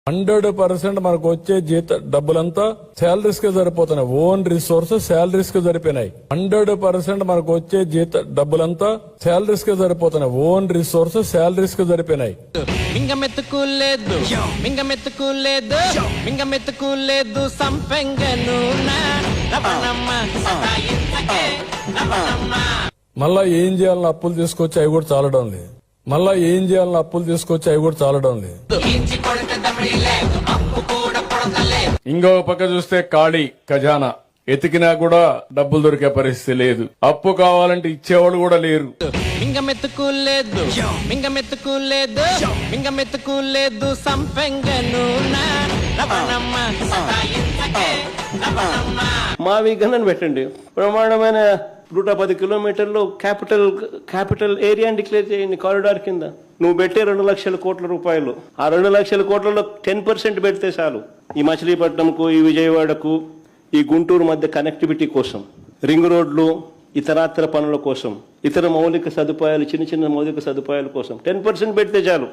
100% మనకు వచ్చే డబ్బులంతా శాలరీస్ కి సరిపోతున్నాయి. ఓన్ రిసోర్సెస్ శాలరీస్ కి సరిపోయినాయి. 100% మనకు వచ్చే డబ్బులంతా శాలరీస్ కి సరిపోతున్నాయి. ఓన్ రిసోర్సెస్ శాలరీస్ కి సరిపోయినాయి. మింగమెత్తుకులేదు సంపెంగను మళ్ళా ఏం చేయాలని అప్పులు తీసుకొచ్చి అవి కూడా చాలడం లేదు. ఇంకో పక్క చూస్తే ఖాళీ ఖజానా. ఎతికినా కూడా డబ్బులు దొరికే పరిస్థితి లేదు. అప్పు కావాలంటే ఇచ్చేవాళ్ళు కూడా లేరు. మింగమెత్తుకులేదు సంపెంగను మావి గణన పెట్టండి. బ్రహ్మాండమైన 110 కిలోమీటర్లు క్యాపిటల్ ఏరియా డిక్లేర్ చేయండి కారిడార్ కింద. నువ్వు పెట్టే 2 లక్షల కోట్ల రూపాయలు, ఆ 2 లక్షల కోట్లలో 10% పెడితే చాలు. ఈ మచిలీపట్నంకు, ఈ విజయవాడకు, ఈ గుంటూరు మధ్య కనెక్టివిటీ కోసం, రింగ్ రోడ్లు, ఇతరాత్ర పనుల కోసం, ఇతర మౌలిక సదుపాయాలు, చిన్న చిన్న మౌలిక సదుపాయాల కోసం 10% పెడితే చాలు.